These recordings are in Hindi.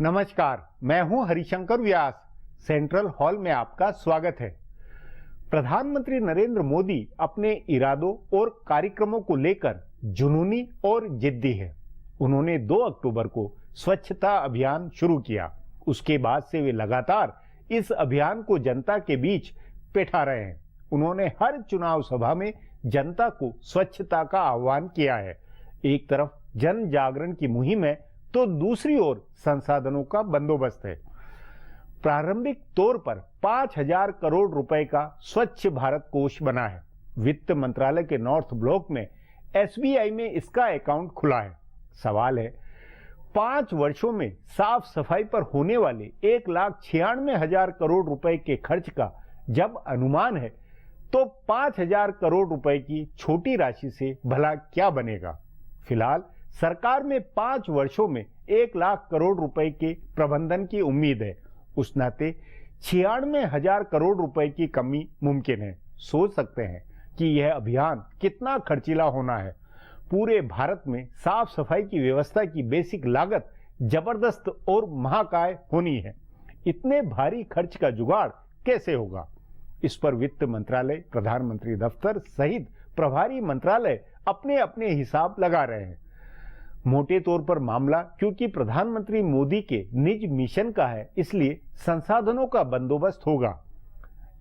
नमस्कार, मैं हूं हरिशंकर व्यास। सेंट्रल हॉल में आपका स्वागत है। प्रधानमंत्री नरेंद्र मोदी अपने इरादों और कार्यक्रमों को लेकर जुनूनी और जिद्दी है। उन्होंने 2 अक्टूबर को स्वच्छता अभियान शुरू किया। उसके बाद से वे लगातार इस अभियान को जनता के बीच बैठा रहे हैं। उन्होंने हर चुनाव सभा में जनता को स्वच्छता का आह्वान किया है। एक तरफ जन जागरण की मुहिम है तो दूसरी ओर संसाधनों का बंदोबस्त है। प्रारंभिक तौर पर 5,000 करोड़ रुपए का स्वच्छ भारत कोष बना है। वित्त मंत्रालय के नॉर्थ ब्लॉक में एसबीआई में इसका अकाउंट खुला है। सवाल है, 5 वर्षों में साफ सफाई पर होने वाले 1,96,000 करोड़ रुपए के खर्च का जब अनुमान है तो 5,000 करोड़ रुपए की छोटी राशि से भला क्या बनेगा। फिलहाल सरकार में 5 वर्षों में 1 लाख करोड़ रुपए के प्रबंधन की उम्मीद है। उस नाते 96,000 करोड़ रुपए की कमी मुमकिन है। सोच सकते हैं कि यह अभियान कितना खर्चीला होना है। पूरे भारत में साफ सफाई की व्यवस्था की बेसिक लागत जबरदस्त और महाकाय होनी है। इतने भारी खर्च का जुगाड़ कैसे होगा? इस पर वित्त मंत्रालय, प्रधानमंत्री दफ्तर सहित प्रभारी मंत्रालय अपने अपने हिसाब लगा रहे हैं। मोटे तौर पर मामला क्योंकि प्रधानमंत्री मोदी के निज मिशन का है, इसलिए संसाधनों का बंदोबस्त होगा।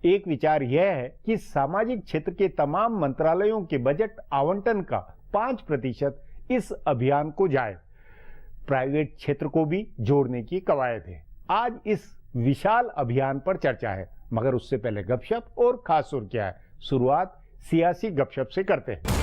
एक विचार यह है कि सामाजिक क्षेत्र के तमाम मंत्रालयों के बजट आवंटन का 5% इस अभियान को जाए। प्राइवेट क्षेत्र को भी जोड़ने की कवायद है। आज इस विशाल अभियान पर चर्चा है, मगर उससे पहले गपशप और खास सुर्खियां है। शुरुआत सियासी गपशप से करते हैं।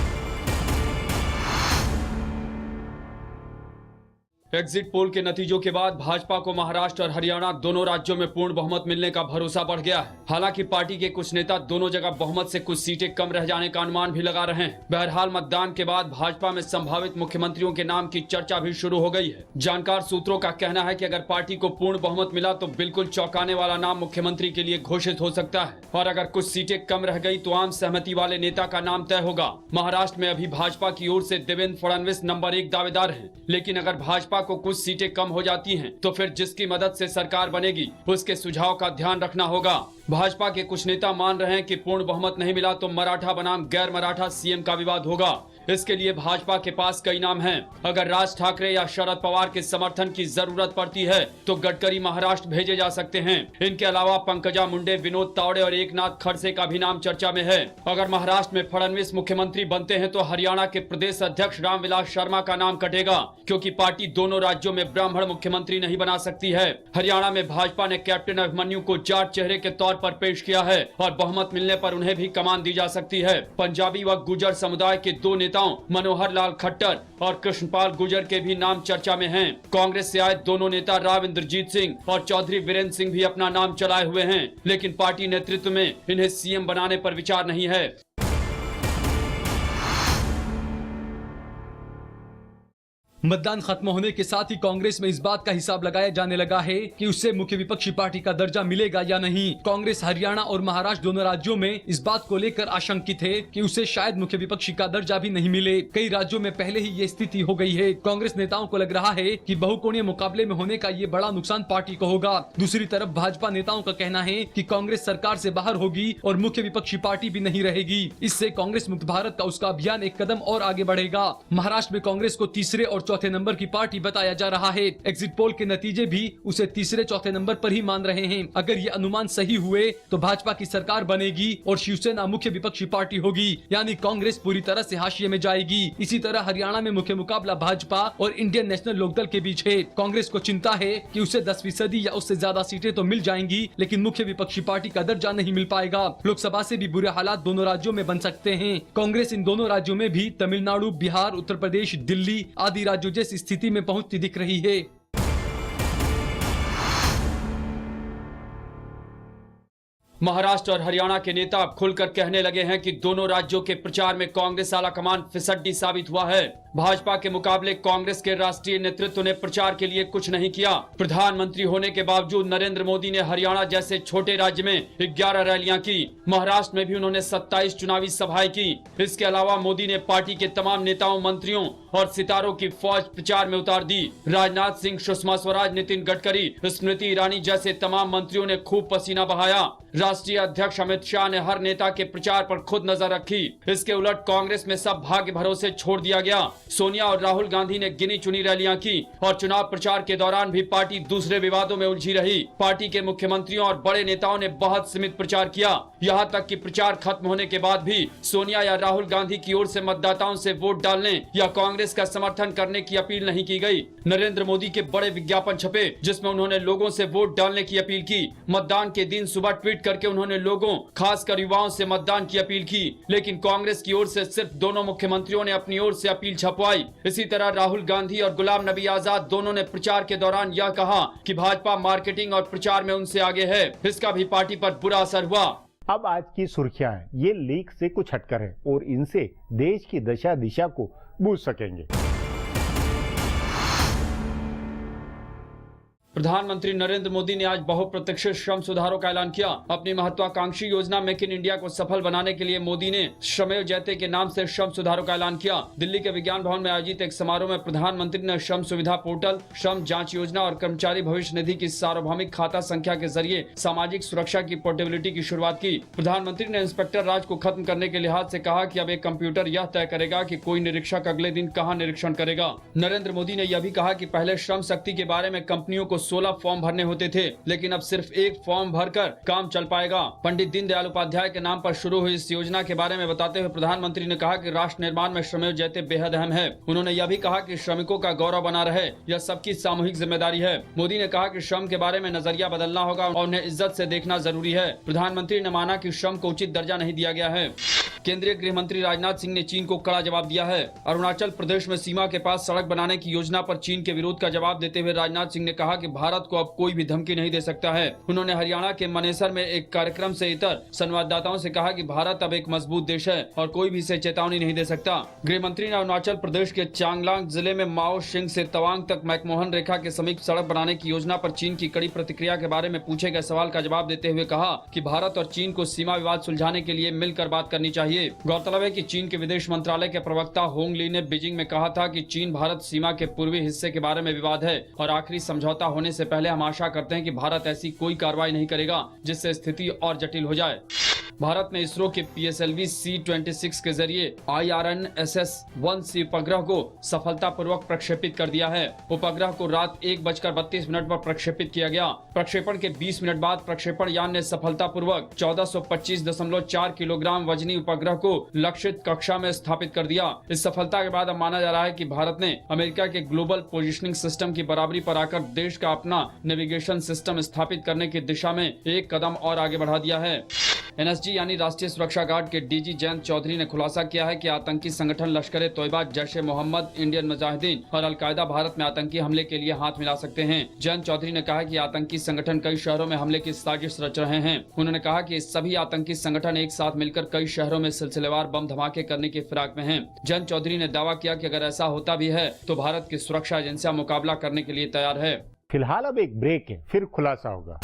एग्जिट पोल के नतीजों के बाद भाजपा को महाराष्ट्र और हरियाणा दोनों राज्यों में पूर्ण बहुमत मिलने का भरोसा बढ़ गया है। हालांकि पार्टी के कुछ नेता दोनों जगह बहुमत से कुछ सीटें कम रह जाने का अनुमान भी लगा रहे हैं। बहरहाल मतदान के बाद भाजपा में संभावित मुख्यमंत्रियों के नाम की चर्चा भी शुरू हो गई है। जानकार सूत्रों का कहना है कि अगर पार्टी को पूर्ण बहुमत मिला तो बिल्कुल चौंकाने वाला नाम मुख्यमंत्री के लिए घोषित हो सकता है, और अगर कुछ सीटें कम रह गई तो आम सहमति वाले नेता का नाम तय होगा। महाराष्ट्र में अभी भाजपा की ओर से देवेंद्र फडणवीस नंबर 1 दावेदार है, लेकिन अगर भाजपा को कुछ सीटें कम हो जाती हैं, तो फिर जिसकी मदद से सरकार बनेगी उसके सुझाव का ध्यान रखना होगा। भाजपा के कुछ नेता मान रहे हैं कि पूर्ण बहुमत नहीं मिला तो मराठा बनाम गैर मराठा सीएम का विवाद होगा। इसके लिए भाजपा के पास कई नाम हैं। अगर राज ठाकरे या शरद पवार के समर्थन की जरूरत पड़ती है तो गडकरी महाराष्ट्र भेजे जा सकते हैं। इनके अलावा पंकजा मुंडे, विनोद तावड़े और एकनाथ खड़से का भी नाम चर्चा में है। अगर महाराष्ट्र में फडणवीस मुख्यमंत्री बनते हैं तो हरियाणा के प्रदेश अध्यक्ष रामविलास शर्मा का नाम कटेगा, क्योंकि पार्टी दोनों राज्यों में ब्राह्मण मुख्यमंत्री नहीं बना सकती है। हरियाणा में भाजपा ने कैप्टन अभिमन्यु को जाट चेहरे के तौर पर पेश किया है और बहुमत मिलने पर उन्हें भी कमान दी जा सकती है। पंजाबी व गुर्जर समुदाय के 2 नेताओं मनोहर लाल खट्टर और कृष्णपाल गुर्जर के भी नाम चर्चा में हैं। कांग्रेस से आए दोनों नेता राव इंद्रजीत सिंह और चौधरी वीरेंद्र सिंह भी अपना नाम चलाए हुए हैं, लेकिन पार्टी नेतृत्व में इन्हें सीएम बनाने पर विचार नहीं है। मतदान खत्म होने के साथ ही कांग्रेस में इस बात का हिसाब लगाया जाने लगा है कि उससे मुख्य विपक्षी पार्टी का दर्जा मिलेगा या नहीं। कांग्रेस हरियाणा और महाराष्ट्र दोनों राज्यों में इस बात को लेकर आशंकित है कि उसे शायद मुख्य विपक्षी का दर्जा भी नहीं मिले। कई राज्यों में पहले ही ये स्थिति हो गई है। कांग्रेस नेताओं को लग रहा है कि बहुकोणीय मुकाबले में होने का ये बड़ा नुकसान पार्टी को होगा। दूसरी तरफ भाजपा नेताओं का कहना है कि कांग्रेस सरकार से बाहर होगी और मुख्य विपक्षी पार्टी भी नहीं रहेगी। इससे कांग्रेस मुक्त भारत का उसका अभियान एक कदम और आगे बढ़ेगा। महाराष्ट्र में कांग्रेस को तीसरे और चौथे नंबर की पार्टी बताया जा रहा है। एग्जिट पोल के नतीजे भी उसे तीसरे चौथे नंबर पर ही मान रहे हैं। अगर ये अनुमान सही हुए तो भाजपा की सरकार बनेगी और शिवसेना मुख्य विपक्षी पार्टी होगी, यानी कांग्रेस पूरी तरह से हाशिए में जाएगी। इसी तरह हरियाणा में मुख्य मुकाबला भाजपा और इंडियन नेशनल लोकदल के बीच है। कांग्रेस को चिंता है कि उसे 10% या उससे ज्यादा सीटें तो मिल जाएंगी, लेकिन मुख्य विपक्षी पार्टी का दर्जा नहीं मिल पाएगा। लोकसभा से भी बुरे हालात दोनों राज्यों में बन सकते हैं। कांग्रेस इन दोनों राज्यों में भी तमिलनाडु, बिहार, उत्तर प्रदेश, दिल्ली आदि राज्यों जैसी स्थिति में पहुंचती दिख रही है। महाराष्ट्र और हरियाणा के नेता अब खुलकर कहने लगे हैं कि दोनों राज्यों के प्रचार में कांग्रेस आलाकमान फिसड्डी साबित हुआ है। भाजपा के मुकाबले कांग्रेस के राष्ट्रीय नेतृत्व ने प्रचार के लिए कुछ नहीं किया। प्रधानमंत्री होने के बावजूद नरेंद्र मोदी ने हरियाणा जैसे छोटे राज्य में 11 रैलियां की। महाराष्ट्र में भी उन्होंने 27 चुनावी सभाएं की। इसके अलावा मोदी ने पार्टी के तमाम नेताओं, मंत्रियों और सितारों की फौज प्रचार में उतार दी। राजनाथ सिंह, सुषमा स्वराज, नितिन गडकरी, स्मृति ईरानी जैसे तमाम मंत्रियों ने खूब पसीना बहाया। राष्ट्रीय अध्यक्ष अमित शाह ने हर नेता के प्रचार पर खुद नजर रखी। इसके उलट कांग्रेस में सब भाग्य भरोसे छोड़ दिया गया। सोनिया और राहुल गांधी ने गिनी चुनी रैलियां की और चुनाव प्रचार के दौरान भी पार्टी दूसरे विवादों में उलझी रही। पार्टी के मुख्यमंत्रियों और बड़े नेताओं ने बहुत सीमित प्रचार किया। यहां तक कि प्रचार खत्म होने के बाद भी सोनिया या राहुल गांधी की ओर से मतदाताओं से वोट डालने या कांग्रेस का समर्थन करने की अपील नहीं की गई। नरेंद्र मोदी के बड़े विज्ञापन छपे जिसमें उन्होंने लोगों से वोट डालने की अपील की। मतदान के दिन सुबह ट्वीट करके उन्होंने लोगों, खासकर युवाओं से मतदान की अपील की। लेकिन कांग्रेस की ओर से सिर्फ दोनों मुख्यमंत्रियों ने अपनी ओर से अपील छपवाई। इसी तरह राहुल गांधी और गुलाम नबी आजाद दोनों ने प्रचार के दौरान यह कहा कि भाजपा मार्केटिंग और प्रचार में उनसे आगे है। इसका भी पार्टी पर बुरा असर हुआ। अब आज की सुर्खियां हैं, ये लीक से कुछ हटकर है और इनसे देश की दशा दिशा को बूझ सकेंगे। प्रधानमंत्री नरेंद्र मोदी ने आज बहुप्रतीक्षित श्रम सुधारों का ऐलान किया। अपनी महत्वाकांक्षी योजना मेक इन इंडिया को सफल बनाने के लिए मोदी ने श्रमेव जयते के नाम से श्रम सुधारों का ऐलान किया। दिल्ली के विज्ञान भवन में आयोजित एक समारोह में प्रधानमंत्री ने श्रम सुविधा पोर्टल, श्रम जांच योजना और कर्मचारी भविष्य निधि की सार्वभौमिक खाता संख्या के जरिए सामाजिक सुरक्षा की पोर्टेबिलिटी की शुरुआत की। प्रधानमंत्री ने इंस्पेक्टर राज को खत्म करने के लिहाज से कहा कि अब एक कंप्यूटर यह तय करेगा कि कोई निरीक्षक अगले दिन कहां निरीक्षण करेगा। नरेंद्र मोदी ने यह भी कहा कि पहले श्रम शक्ति के बारे में कंपनियों को 16 फॉर्म भरने होते थे, लेकिन अब सिर्फ एक फॉर्म भरकर काम चल पाएगा। पंडित दीनदयाल उपाध्याय के नाम पर शुरू हुई इस योजना के बारे में बताते हुए प्रधानमंत्री ने कहा कि राष्ट्र निर्माण में श्रमेव जयते बेहद अहम है। उन्होंने यह भी कहा कि श्रमिकों का गौरव बना रहे, यह सबकी सामूहिक जिम्मेदारी है। मोदी ने कहा कि श्रम के बारे में नजरिया बदलना होगा और उन्हें इज्जत से देखना जरूरी है। प्रधानमंत्री ने माना कि श्रम को उचित दर्जा नहीं दिया गया है। केंद्रीय गृह मंत्री राजनाथ सिंह ने चीन को कड़ा जवाब दिया है। अरुणाचल प्रदेश में सीमा के पास सड़क बनाने की योजना पर चीन के विरोध का जवाब देते हुए राजनाथ सिंह ने कहा कि भारत को अब कोई भी धमकी नहीं दे सकता है। उन्होंने हरियाणा के मनेसर में एक कार्यक्रम से इतर संवाददाताओं से कहा कि भारत अब एक मजबूत देश है और कोई भी इसे चेतावनी नहीं दे सकता। गृह मंत्री ने अरुणाचल प्रदेश के चांगलांग जिले में माओ शिंग से तवांग तक मैकमोहन रेखा के समीप सड़क बनाने की योजना पर चीन की कड़ी प्रतिक्रिया के बारे में पूछे गए सवाल का जवाब देते हुए कहा कि भारत और चीन को सीमा विवाद सुलझाने के लिए मिलकर बात करनी चाहिए। गौरतलब है कि चीन के विदेश मंत्रालय के प्रवक्ता होंग ली ने बीजिंग में कहा था कि चीन भारत सीमा के पूर्वी हिस्से के बारे में विवाद है और आखिरी समझौता होने से पहले हम आशा करते हैं कि भारत ऐसी कोई कार्रवाई नहीं करेगा जिससे स्थिति और जटिल हो जाए। भारत ने इसरो के PSLV C-26 के जरिए IRNSS-1C उपग्रह को सफलतापूर्वक प्रक्षेपित कर दिया है। उपग्रह को रात 1:32 पर प्रक्षेपित किया गया। प्रक्षेपण के 20 मिनट बाद प्रक्षेपण यान ने सफलतापूर्वक 1425.4 किलोग्राम वजनी उपग्रह को लक्षित कक्षा में स्थापित कर दिया। इस सफलता के बाद अब माना जा रहा है कि भारत ने अमेरिका के ग्लोबल पोजिशनिंग सिस्टम की बराबरी पर आकर देश का अपना नेविगेशन सिस्टम स्थापित करने की दिशा में एक कदम और आगे बढ़ा दिया है। NSG यानी राष्ट्रीय सुरक्षा गार्ड के DG जयंत चौधरी ने खुलासा किया है कि आतंकी संगठन लश्कर-ए-तोयबा, जैश-ए-मोहम्मद, इंडियन मुजाहिदीन और अलकायदा भारत में आतंकी हमले के लिए हाथ मिला सकते हैं। जयंत चौधरी ने कहा कि आतंकी संगठन कई शहरों में हमले की साजिश रच रहे हैं। उन्होंने कहा कि सभी आतंकी संगठन एक साथ मिलकर कई शहरों में सिलसिलेवार बम धमाके करने की फिराक में हैं। जयंत चौधरी ने दावा किया कि अगर ऐसा होता भी है तो भारत की सुरक्षा एजेंसियां मुकाबला करने के लिए तैयार है। फिलहाल अब एक ब्रेक है, फिर खुलासा होगा।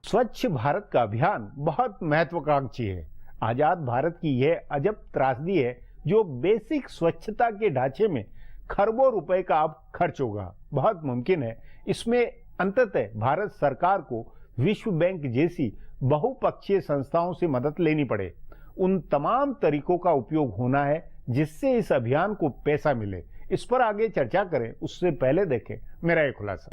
स्वच्छ भारत का अभियान बहुत महत्वाकांक्षी है। आजाद भारत की यह अजब त्रासदी है जो बेसिक स्वच्छता के ढांचे में खरबों रुपए का अब खर्च होगा। बहुत मुमकिन है इसमें अंततः भारत सरकार को विश्व बैंक जैसी बहुपक्षीय संस्थाओं से मदद लेनी पड़े। उन तमाम तरीकों का उपयोग होना है जिससे इस अभियान को पैसा मिले। इस पर आगे चर्चा करें, उससे पहले देखें मेरा एक खुलासा।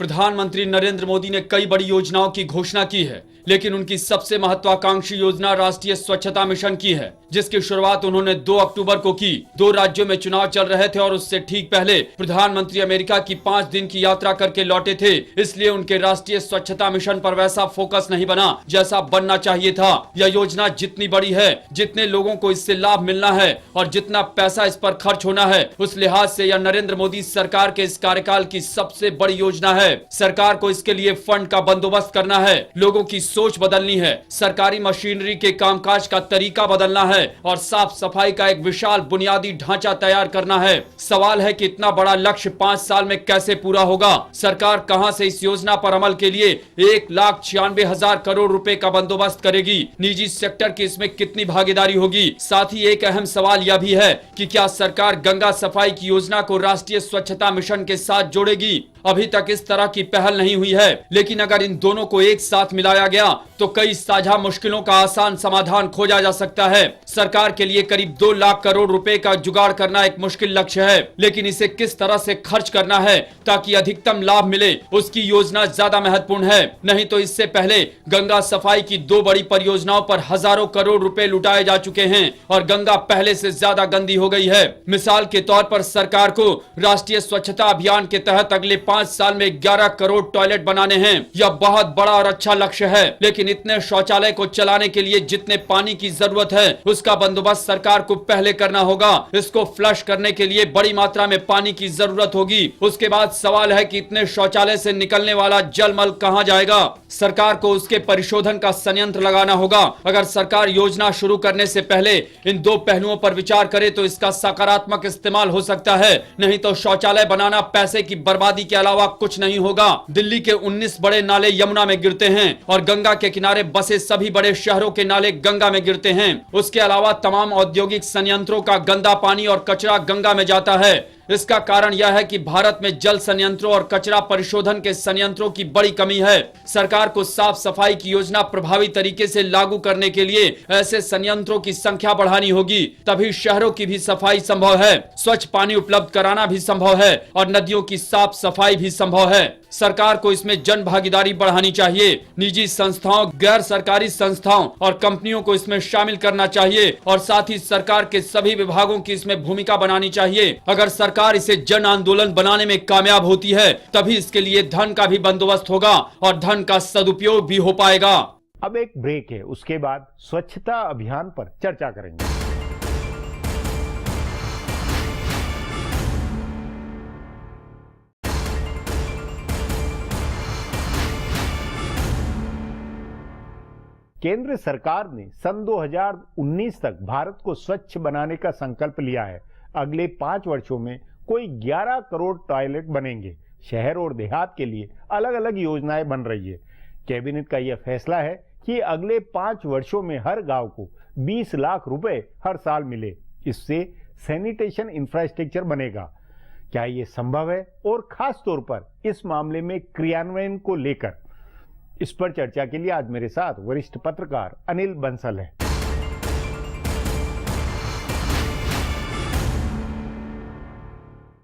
प्रधानमंत्री नरेंद्र मोदी ने कई बड़ी योजनाओं की घोषणा की है, लेकिन उनकी सबसे महत्वाकांक्षी योजना राष्ट्रीय स्वच्छता मिशन की है, जिसकी शुरुआत उन्होंने 2 अक्टूबर को की। 2 राज्यों में चुनाव चल रहे थे और उससे ठीक पहले प्रधानमंत्री अमेरिका की 5 दिन की यात्रा करके लौटे थे, इसलिए उनके राष्ट्रीय स्वच्छता मिशन पर वैसा फोकस नहीं बना जैसा बनना चाहिए था। यह योजना जितनी बड़ी है, जितने लोगों को इससे लाभ मिलना है और जितना पैसा इस पर खर्च होना है, उस लिहाज से यह नरेंद्र मोदी सरकार के इस कार्यकाल की सबसे बड़ी योजना है। सरकार को इसके लिए फंड का बंदोबस्त करना है, लोगों की सोच बदलनी है, सरकारी मशीनरी के कामकाज का तरीका बदलना है और साफ सफाई का एक विशाल बुनियादी ढांचा तैयार करना है। सवाल है कि इतना बड़ा लक्ष्य 5 साल में कैसे पूरा होगा? सरकार कहां से इस योजना पर अमल के लिए 1,96,000 करोड़ रुपए का बंदोबस्त करेगी? निजी सेक्टर की इसमें कितनी भागीदारी होगी? साथ ही एक अहम सवाल यह भी है कि क्या सरकार गंगा सफाई की योजना को राष्ट्रीय स्वच्छता मिशन के साथ जोड़ेगी? अभी तक इस तरह की पहल नहीं हुई है, लेकिन अगर इन दोनों को एक साथ मिलाया गया तो कई साझा मुश्किलों का आसान समाधान खोजा जा सकता है। सरकार के लिए करीब 2 लाख करोड़ रुपए का जुगाड़ करना एक मुश्किल लक्ष्य है, लेकिन इसे किस तरह से खर्च करना है ताकि अधिकतम लाभ मिले, उसकी योजना ज्यादा महत्वपूर्ण है। नहीं तो इससे पहले गंगा सफाई की 2 बड़ी परियोजनाओं पर हजारों करोड़ रुपए लुटाए जा चुके हैं और गंगा पहले से ज्यादा गंदी हो गई है। मिसाल के तौर पर सरकार को राष्ट्रीय स्वच्छता अभियान के तहत अगले 5 साल में 11 करोड़ टॉयलेट बनाने हैं। यह बहुत बड़ा और अच्छा लक्ष्य है, लेकिन इतने शौचालय को चलाने के लिए जितने पानी की जरूरत है, उसका बंदोबस्त सरकार को पहले करना होगा। इसको फ्लश करने के लिए बड़ी मात्रा में पानी की जरूरत होगी। उसके बाद सवाल है कि इतने शौचालय से निकलने वाला जलमल कहां जाएगा? सरकार को उसके परिशोधन का संयंत्र लगाना होगा। अगर सरकार योजना शुरू करने से पहले इन 2 पहलुओं पर विचार करे तो इसका सकारात्मक इस्तेमाल हो सकता है, नहीं तो शौचालय बनाना पैसे की बर्बादी के अलावा कुछ नहीं होगा। दिल्ली के 19 बड़े नाले यमुना में गिरते हैं और गंगा के किनारे बसे सभी बड़े शहरों के नाले गंगा में गिरते हैं। उसके अलावा तमाम औद्योगिक संयंत्रों का गंदा पानी और कचरा गंगा में जाता है। इसका कारण यह है कि भारत में जल संयंत्रों और कचरा परिशोधन के संयंत्रों की बड़ी कमी है। सरकार को साफ सफाई की योजना प्रभावी तरीके से लागू करने के लिए ऐसे संयंत्रों की संख्या बढ़ानी होगी, तभी शहरों की भी सफाई संभव है, स्वच्छ पानी उपलब्ध कराना भी संभव है और नदियों की साफ सफाई भी संभव है। सरकार को इसमें जन भागीदारी बढ़ानी चाहिए। निजी संस्थाओं, गैर सरकारी संस्थाओं और कंपनियों को इसमें शामिल करना चाहिए और साथ ही सरकार के सभी विभागों की इसमें भूमिका बनानी चाहिए। अगर सरकार इसे जन आंदोलन बनाने में कामयाब होती है, तभी इसके लिए धन का भी बंदोबस्त होगा और धन का सदुपयोग भी हो पाएगा। अब एक ब्रेक है, उसके बाद स्वच्छता अभियान पर चर्चा करेंगे। केंद्र सरकार ने सन 2019 तक भारत को स्वच्छ बनाने का संकल्प लिया है। अगले 5 वर्षों में कोई 11 करोड़ टॉयलेट बनेंगे। शहर और देहात के लिए अलग अलग योजनाएं बन रही है। कैबिनेट का यह फैसला है कि अगले 5 वर्षों में हर गांव को 20 लाख रुपए हर साल मिले। इससे सैनिटेशन इंफ्रास्ट्रक्चर बनेगा। क्या ये संभव है और खास तौर पर इस मामले में क्रियान्वयन को लेकर, इस पर चर्चा के लिए आज मेरे साथ वरिष्ठ पत्रकार अनिल बंसल हैं।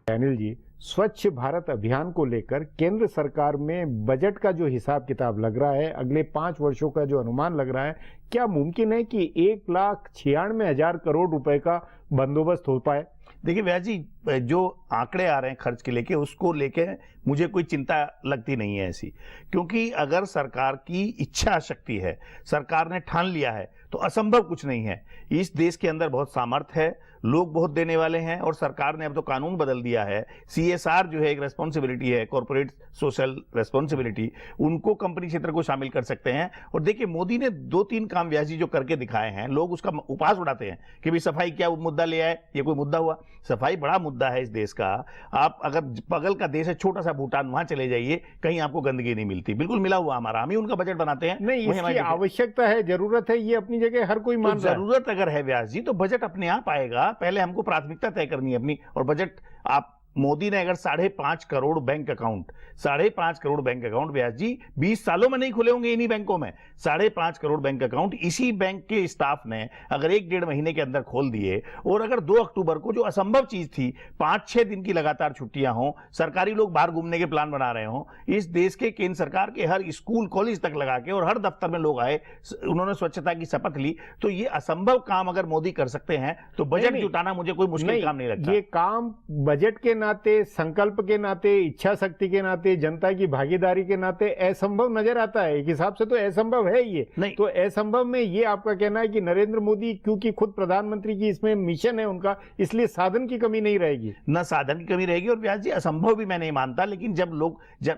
अनिल जी, स्वच्छ भारत अभियान को लेकर केंद्र सरकार में बजट का जो हिसाब किताब लग रहा है, अगले 5 वर्षों का जो अनुमान लग रहा है, क्या मुमकिन है कि 1,96,000 करोड़ रुपए का बंदोबस्त हो पाए? देखिए व्यास जी, जो आंकड़े आ रहे हैं खर्च के लेके, उसको लेके मुझे कोई चिंता लगती नहीं है ऐसी, क्योंकि अगर सरकार की इच्छा शक्ति है, सरकार ने ठान लिया है, तो असंभव कुछ नहीं है। इस देश के अंदर बहुत सामर्थ्य है, लोग बहुत देने वाले हैं और सरकार ने अब तो कानून बदल दिया है। CSR जो है एक रेस्पॉन्सिबिलिटी है, कॉर्पोरेट सोशल रेस्पॉन्सिबिलिटी, उनको कंपनी क्षेत्र को शामिल कर सकते हैं। और देखिए मोदी ने 2-3 काम व्यास जी जो करके दिखाए हैं, लोग उसका उपहास उड़ाते हैं कि भाई सफाई क्या मुद्दा ले आए, ये कोई मुद्दा हुआ? सफाई बड़ा मुद्दा है इस देश का। आप अगर बगल का देश है छोटा सा भूटान, वहां चले जाइए, कहीं आपको गंदगी नहीं मिलती। बिल्कुल मिला हुआ हमारा, हम ही उनका बजट बनाते हैं। नहीं, इसकी आवश्यकता है, जरूरत है, ये अपनी जगह हर कोई मान रहा है। जरूरत अगर है व्यास जी, तो बजट अपने आप आएगा। पहले हमको प्राथमिकता तय करनी है अपनी, और बजट आप मोदी ने अगर 5.5 crore bank account 5.5 crore bank account Vyas ji 20 सालों में नहीं खुले होंगे इन्हीं बैंकों में। 5.5 करोड़ बैंक अकाउंट इसी बैंक के स्टाफ ने अगर 1-1.5 महीने के अंदर खोल दिए, और अगर 2 अक्टूबर को जो असंभव चीज थी 5-6 दिन की लगातार छुट्टियां हों, सरकारी लोग बाहर घूमने के प्लान बना रहे हों, इस देश के केंद्र सरकार के हर स्कूल कॉलेज तक लगा के और हर दफ्तर में लोग आए, उन्होंने स्वच्छता की शपथ ली, तो ये असंभव काम अगर मोदी कर सकते हैं तो बजट जुटाना मुझे कोई मुश्किल काम नहीं लगता। ये काम बजट के नाते, संकल्प के नाते, इच्छा शक्ति के नाते, जनता की भागीदारी के नाते असंभव नजर आता है। एक हिसाब से तो असंभव है ये नहीं। तो असंभव में ये आपका कहना है कि नरेंद्र मोदी क्योंकि खुद प्रधानमंत्री की इसमें मिशन है उनका, इसलिए साधन की कमी नहीं रहेगी। न साधन की कमी रहेगी, और व्यास जी असंभव भी मैं नहीं मानता, लेकिन जब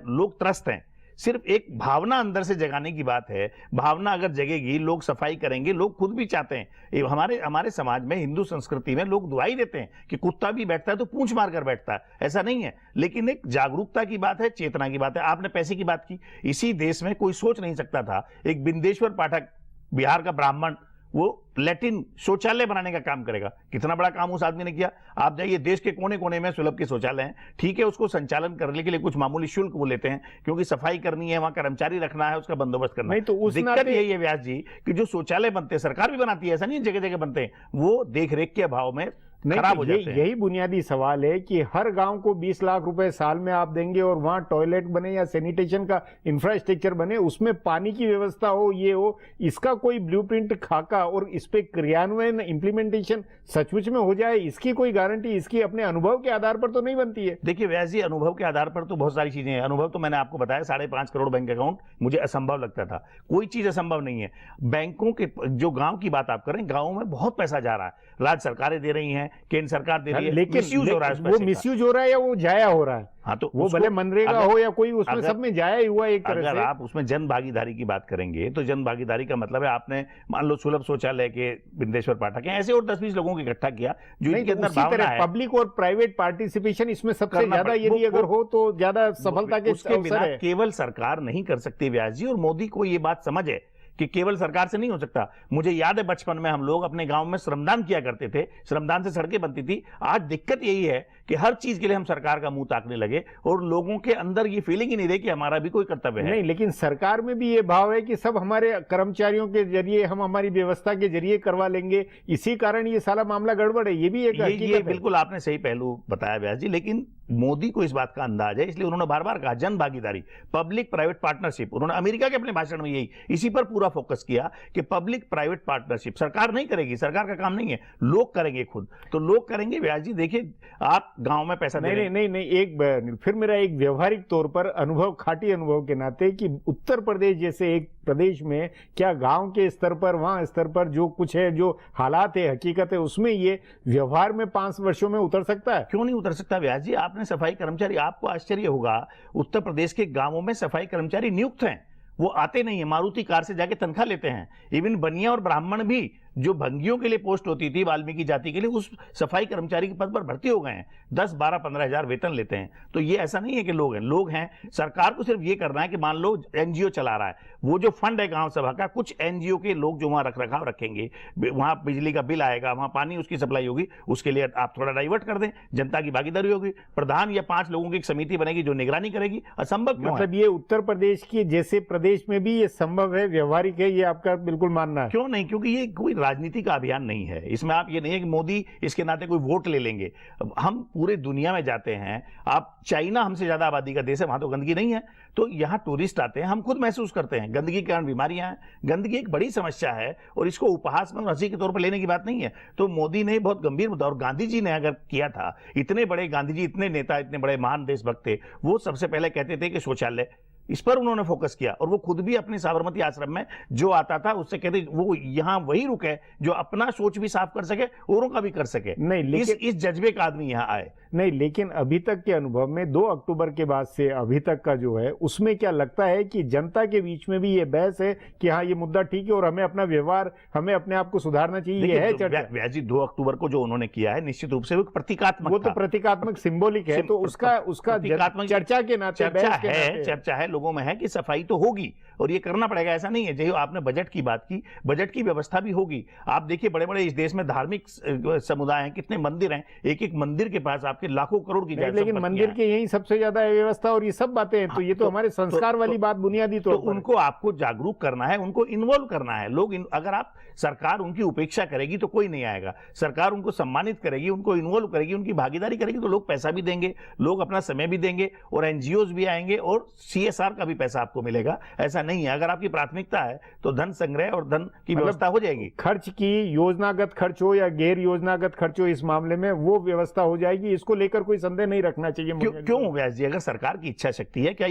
लोग त्रस्त हैं, सिर्फ एक भावना अंदर से जगाने की बात है। भावना अगर जगेगी, लोग सफाई करेंगे, लोग खुद भी चाहते हैं। हमारे समाज में, हिंदू संस्कृति में लोग दुआई देते हैं कि कुत्ता भी बैठता है तो पूंछ मार कर बैठता है, ऐसा नहीं है। लेकिन एक जागरूकता की बात है, चेतना की बात है। आपने पैसे की बात की, इसी देश में कोई सोच नहीं सकता था एक बिंदेश्वर पाठक, बिहार का ब्राह्मण, वो लैट्रिन शौचालय बनाने का काम करेगा। कितना बड़ा काम उस आदमी ने किया। आप जाइए, देश के कोने कोने में सुलभ के शौचालय हैं, ठीक है, उसको संचालन करने के लिए कुछ मामूली शुल्क वो लेते हैं, क्योंकि सफाई करनी है, वहां कर्मचारी रखना है, उसका बंदोबस्त करना है। नहीं तो उस दिक्कत यही है व्यास जी कि जो शौचालय बनते हैं, सरकार भी बनाती है, ऐसा नहीं जगह जगह बनते हैं, वो देख रेख के अभाव में खराब हो जाते हैं। यही बुनियादी सवाल है कि हर गांव को 20 लाख रुपए साल में आप देंगे और वहां टॉयलेट बने या सैनिटेशन का इंफ्रास्ट्रक्चर बने, उसमें पानी की व्यवस्था हो, ये हो, इसका कोई ब्लूप्रिंट खाका और इस पे क्रियान्वयन इंप्लीमेंटेशन सचमुच में हो जाए, इसकी कोई गारंटी इसकी अपने अनुभव के आधार पर तो नहीं बनती है। देखिए व्यास जी, अनुभव के आधार पर तो बहुत सारी चीजें हैं। अनुभव तो मैंने आपको बताया, 5.5 करोड़ बैंक अकाउंट मुझे असंभव लगता था। कोई चीज असंभव नहीं है। बैंकों के जो गांव की बात आप करें, गांवों में बहुत पैसा जा रहा है, राज्य सरकारें दे रही हैं, केंद्र सरकार दे रही है, लेकिन मिसयूज हो रहा है उस वो पैसे का। मिसयूज हो रहा है या वो जाया हो रहा है। हाँ, तो वो भले मनरेगा हो या कोई, उसमें सब में जाया ही हुआ एक तरह अगर से। आप उसमें जन भागीदारी की बात करेंगे तो जन भागीदारी का मतलब है आपने मान लो सुलभ शौचालय के बिंदेश्वर पाठक हैं, ऐसे और 10-20 लोगों को इकट्ठा किया जो इनके अंदर भावना है। पब्लिक और प्राइवेट पार्टिसिपेशन इसमें सबसे ज्यादा पड़े- यदि अगर हो तो ज्यादा सफलता के उसके अवसर बिना है। केवल सरकार नहीं कर सकती व्यास जी, और मोदी को ये बात समझ है कि केवल सरकार से नहीं हो सकता। मुझे याद है बचपन में हम लोग अपने गांव में श्रमदान किया करते थे, श्रमदान से सड़कें बनती थी। आज दिक्कत यही है कि हर चीज के लिए हम सरकार का मुंह ताकने लगे और लोगों के अंदर ये फीलिंग ही नहीं रही कि हमारा भी कोई कर्तव्य है। नहीं, लेकिन सरकार में भी ये भाव है कि सब हमारे कर्मचारियों के जरिए, हम हमारी व्यवस्था के जरिए करवा लेंगे, इसी कारण ये सारा मामला गड़बड़ है। ये भी एक हकीकत है। बिल्कुल आपने सही पहलू बताया व्यास जी, लेकिन मोदी को इस बात का अंदाज है, इसलिए उन्होंने बार बार कहा जन भागीदारी, पब्लिक प्राइवेट पार्टनरशिप। उन्होंने अमेरिका के अपने भाषण में इसी पर पूरा फोकस किया कि पब्लिक प्राइवेट पार्टनरशिप सरकार नहीं करेगी, सरकार का काम नहीं है, लोग करेंगे खुद। तो लोग करेंगे व्यास जी, देखिए आप गांव में पैसा दे रहे हैं। नहीं, एक फिर मेरा एक व्यवहारिक तौर पर अनुभव, खाटी अनुभव के नाते, कि उत्तर प्रदेश जैसे एक प्रदेश में क्या गांव के स्तर पर, वहां स्तर पर जो कुछ है, जो हालात है, हकीकत है, उसमें ये व्यवहार में 5 वर्षों में उतर सकता है? क्यों नहीं उतर सकता व्यास जी? आपने सफाई कर्मचारी, आपको आश्चर्य होगा, उत्तर प्रदेश के गांवों में सफाई कर्मचारी नियुक्त हैं, वो आते नहीं है, मारुति कार से जाके तनख्वाह लेते हैं। इवन बनिया और ब्राह्मण भी, जो भंगियों के लिए पोस्ट होती थी वाल्मीकि जाति के लिए, उस सफाई कर्मचारी के पद पर भर्ती हो गए हैं, 10, 12, 15 हजार वेतन लेते हैं। तो ये ऐसा नहीं है कि लोग हैं। सरकार को सिर्फ ये करना है कि मान लो एनजीओ चला रहा है, वो जो फंड है गांव सभा का, कुछ एनजीओ के लोग जो वहां रख रखाव रखेंगे, वहां बिजली का बिल आएगा, वहां पानी उसकी सप्लाई होगी, उसके लिए आप थोड़ा डाइवर्ट कर दें, जनता की भागीदारी होगी, प्रधान या 5 लोगों की एक समिति बनेगी जो निगरानी करेगी। असंभव क्यों है? मतलब ये उत्तर प्रदेश की जैसे प्रदेश में भी ये संभव है, व्यवहारिक है, ये आपका बिल्कुल मानना है? क्यों नहीं, क्योंकि ये कोई राजनीति का अभियान नहीं है। इसमें आप ये नहीं है कि मोदी इसके नाते कोई वोट ले लेंगे। हम पूरे दुनिया में जाते हैं, आप चाइना हमसे ज्यादा आबादी का देश है, वहां तो गंदगी नहीं है, तो यहाँ टूरिस्ट आते हैं, हम खुद महसूस करते हैं गंदगी के कारण बीमारियां हैं। गंदगी एक बड़ी समस्या है और इसको उपहास में और हंसी के तौर पर लेने की बात नहीं है। तो मोदी ने बहुत गंभीर मुद्दा, और गांधी जी ने अगर किया था, इतने बड़े गांधी जी, इतने नेता, इतने बड़े महान देशभक्त थे, वो सबसे पहले कहते थे कि शौचालय, इस पर उन्होंने फोकस किया। और वो खुद भी अपने साबरमती आश्रम में जो आता था उससे कहते वो यहाँ वही रुके जो अपना सोच भी साफ कर सके, औरों का भी कर सके। नहीं, लेकिन इस जज्बे का आदमी यहाँ आए। नहीं, लेकिन अभी तक के अनुभव में 2 अक्टूबर के बाद से अभी तक का जो है, उसमें क्या लगता है कि जनता के बीच में भी ये बहस है कि हाँ ये मुद्दा ठीक है और हमें अपना व्यवहार, हमें अपने आप को सुधारना चाहिए, ये है चर्चा? व्यास जी, 2 अक्टूबर को जो उन्होंने किया है निश्चित रूप से वो प्रतीकात्मक, वो तो प्रतीकात्मक सिंबॉलिक है, तो उसका प्रतीकात्मक चर्चा के नाते, चर्चा है, लोगों लोगों में है कि सफाई तो होगी और ये करना पड़ेगा। ऐसा नहीं है, जो आपने बजट की बात की, बजट की व्यवस्था भी होगी। आप देखिए बड़े बड़े इस देश में धार्मिक समुदाय हैं, कितने मंदिर हैं, एक एक मंदिर के पास आपके लाखों करोड़ की नहीं, लेकिन मंदिर के यही सबसे ज्यादा व्यवस्था और ये सब बातें हैं। तो ये तो हमारे संस्कार वाली बात बुनियादी तौर पर उनको आपको जागरूक करना है, उनको इन्वॉल्व करना है। लोग अगर आप सरकार उनकी उपेक्षा करेगी तो कोई नहीं आएगा। सरकार उनको सम्मानित करेगी, उनको इन्वॉल्व करेगी, उनकी भागीदारी करेगी तो लोग पैसा भी देंगे, लोग अपना समय भी देंगे और एनजीओज भी आएंगे और सीएसआर का भी पैसा आपको मिलेगा। ऐसा नहीं है, अगर आपकी प्राथमिकता है तो धन संग्रह और धन की व्यवस्था हो जाएगी। खर्च की योजनागत खर्च हो या गैर योजनागत खर्च हो, इस मामले में वो व्यवस्था हो जाएगी। इसको लेकर कोई संदेह नहीं रखना चाहिए। क्यों व्यास जी, अगर सरकार की इच्छा शक्ति है, क्या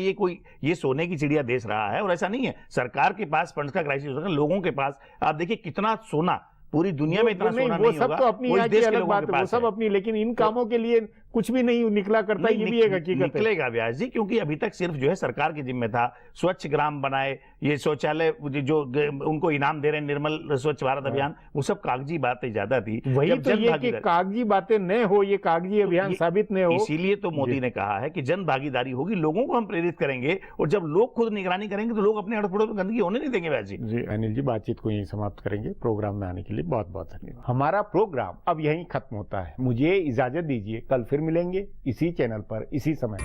ये सोने की चिड़िया देश रहा है? और ऐसा नहीं है, सरकार के पास फंड्स का क्राइसिस होगा, लोगों के पास आप देखिए कितना सोना, पूरी दुनिया में इतना सोना नहीं होगा। वो सब तो अपनी यहाँ की अलग बात है, वो सब अपनी, लेकिन इन कामों के लिए कुछ भी नहीं निकला करता, ये भी एक हकीकत है। निकलेगा व्यास जी, क्योंकि अभी तक सिर्फ जो है सरकार के जिम्मे था, स्वच्छ ग्राम बनाए, ये शौचालय जो उनको इनाम दे रहे हैं, निर्मल स्वच्छ भारत अभियान, वो सब कागजी बातें ज्यादा थी। वही तो ये कि कागजी बातें न हो, ये कागजी अभियान साबित न हो। इसीलिए तो मोदी ने कहा है कि जन भागीदारी होगी, लोगों को हम प्रेरित करेंगे और जब लोग खुद निगरानी करेंगे तो लोग अपने अड़ोस पड़ोस में गंदगी होने नहीं देंगे। व्यास जी, अनिल जी, बातचीत को यहीं समाप्त करेंगे। प्रोग्राम में आने के लिए बहुत बहुत धन्यवाद। हमारा प्रोग्राम अब यहीं खत्म होता है, मुझे इजाजत दीजिए। कल फिर मिलेंगे इसी चैनल पर, इसी समय।